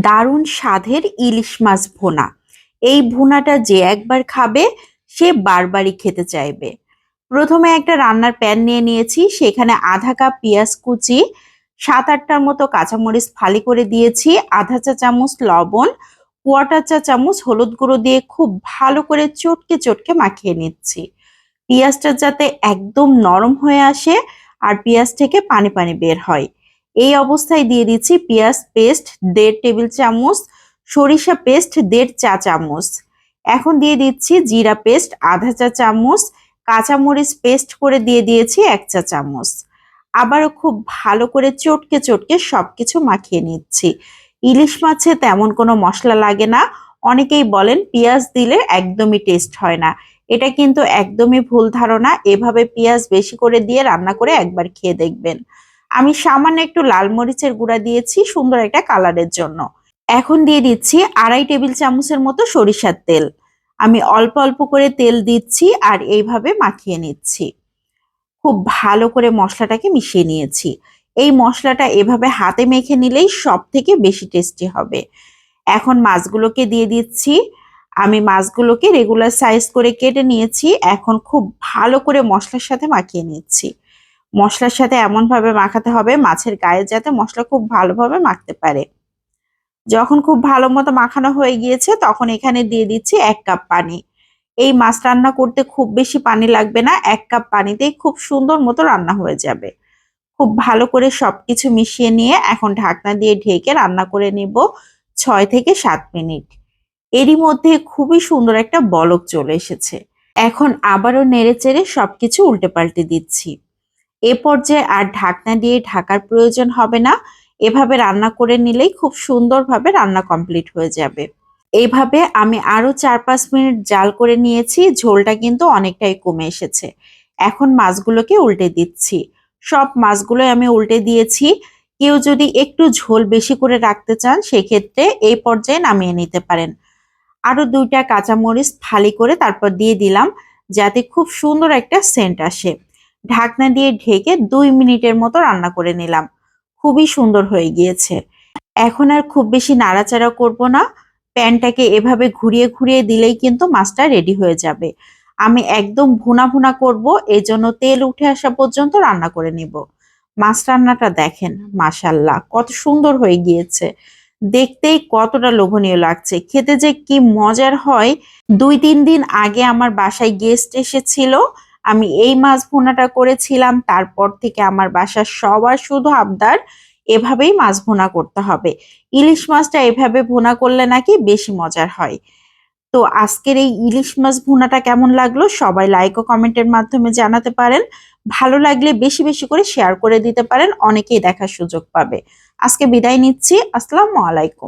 দারুণ স্বাদের ইলিশ মাছ ভুনা। এই ভুনাটা যে একবার খাবে সে বারবারই খেতে চাইবে। প্রথমে একটা রান্নার প্যান নিয়ে নিয়েছি, সেখানে আধা কাপ পেঁয়াজ কুচি, 7-8টার মতো কাঁচামরিচ ফালি করে দিয়েছি, আধা চা চামচ লবণ, কোয়াটার চা চামচ হলুদ গুঁড়ো দিয়ে খুব ভালো করে চটকে চটকে মাখিয়ে নিচ্ছি। পেঁয়াজটা যাতে একদম নরম হয়ে আসে আর পেঁয়াজ থেকে পানি পানি বের হয়, এই অবস্থায় দিয়ে দিচ্ছি পেঁয়াজ পেস্ট 1.5 টেবিল চামচ, সরিষা পেস্ট 1.5 চা চামচ। এখন দিয়ে দিচ্ছি জিরা পেস্ট আধা চা চামচ, কাঁচামরিচ পেস্ট করে দিয়ে দিয়েছি 1 চা চামচ। আবারও খুব ভালো করে চটকে চটকে সবকিছু মাখিয়ে নিচ্ছি। ইলিশ মাছে তেমন কোনো মশলা লাগে না। অনেকেই বলেন পেঁয়াজ দিলে একদমই টেস্ট হয় না, এটা কিন্তু একদমই ভুল ধারণা। এভাবে পেঁয়াজ বেশি করে দিয়ে রান্না করে একবার খেয়ে দেখবেন। আমি সামান্য একটু লাল মরিচের গুঁড়া দিয়েছি সুন্দর একটা কালারের জন্য। এখন দিয়ে দিচ্ছি 2.5 টেবিল চামচের মতো সরিষার তেল। আমি অল্প অল্প করে তেল দিচ্ছি আর এইভাবে মাখিয়ে নিচ্ছি। খুব ভালো করে মশলাটাকে মিশিয়ে নিয়েছি। এই মশলাটা এভাবে হাতে মেখে নিলেই সব থেকে বেশি টেস্টি হবে। এখন মাছগুলোকে দিয়ে দিচ্ছি। আমি মাছগুলোকে রেগুলার সাইজ করে কেটে নিয়েছি। এখন খুব ভালো করে মশলার সাথে মাখিয়ে নিচ্ছি। মশলার সাথে এমনভাবে মাখাতে হবে মাছের গায়ে যাতে মশলা খুব ভালোভাবে মাখতে পারে। যখন খুব ভালো মতো মাখানো হয়ে গিয়েছে তখন এখানে দিয়ে দিচ্ছি 1 কাপ পানি। এই মাছ রান্না করতে খুব বেশি পানি লাগবে না, 1 কাপ পানিতেই খুব সুন্দর মতো রান্না হয়ে যাবে। খুব ভালো করে সবকিছু মিশিয়ে নিয়ে এখন ঢাকনা দিয়ে ঢেকে রান্না করে নিব 6 থেকে 7 মিনিট। এরই মধ্যে খুবই সুন্দর একটা বলক চলে এসেছে। এখন আবারও নেড়েচেড়ে সবকিছু উল্টে পাল্টে দিচ্ছি। এ পর্যায়ে আর ঢাকনা দিয়ে ঢাকার প্রয়োজন হবে না। এভাবে রান্না করে নিলেই খুব সুন্দরভাবে রান্না কমপ্লিট হয়ে যাবে। এইভাবে আমি আরো 4-5 মিনিট জাল করে নিয়েছি। ঝোলটা কিন্তু অনেকটাই কমে এসেছে। এখন মাছগুলোকে উল্টে দিচ্ছি। সব মাছগুলোই আমি উল্টে দিয়েছি। কেউ যদি একটু ঝোল বেশি করে রাখতে চান সেক্ষেত্রে এই পর্যায়ে নামিয়ে নিতে পারেন। আরো 2টা কাঁচামরিচ ফালি করে তারপর দিয়ে দিলাম যাতে খুব সুন্দর একটা সেন্ট আসে। ঢাকনা দিয়ে ঢেকে 2 মিনিটের মতো রান্না করে নিলাম। খুবই সুন্দর হয়ে গিয়েছে। এখন আর খুব বেশি নাড়াচাড়া করব না। প্যানটাকে এভাবে ঘুরিয়ে ঘুরিয়ে দিলেই কিন্তু মাছটা রেডি হয়ে যাবে। আমি একদম ভুনা ভুনা করব, এজন্য তেল উঠে আসা পর্যন্ত রান্না করে নিব। মাছ রান্নাটা দেখেন, মাশাআল্লাহ কত সুন্দর হয়ে গিয়েছে। দেখতেই কতটা লোভনীয় লাগছে, খেতে যে কি মজার হয়। 2-3 দিন আগে আমার বাসায় গেস্ট এসেছিল, আমি এই মাছ ভুনাটা করেছিলাম। তারপর থেকে আমার বাসার সবার শুধু আবদার এভাবেই মাছ ভুনা করতে হবে। ইলিশ মাছটা এভাবে ভুনা করলে নাকি বেশি মজার হয়। তো আজকের এই ইলিশ মাছ ভুনাটা কেমন লাগলো সবাই লাইক ও কমেন্টের মাধ্যমে জানাতে পারেন। ভালো লাগলে বেশি বেশি করে শেয়ার করে দিতে পারেন, অনেকেই দেখার সুযোগ পাবে। আজকে বিদায় নিচ্ছি। আসসালামু আলাইকুম।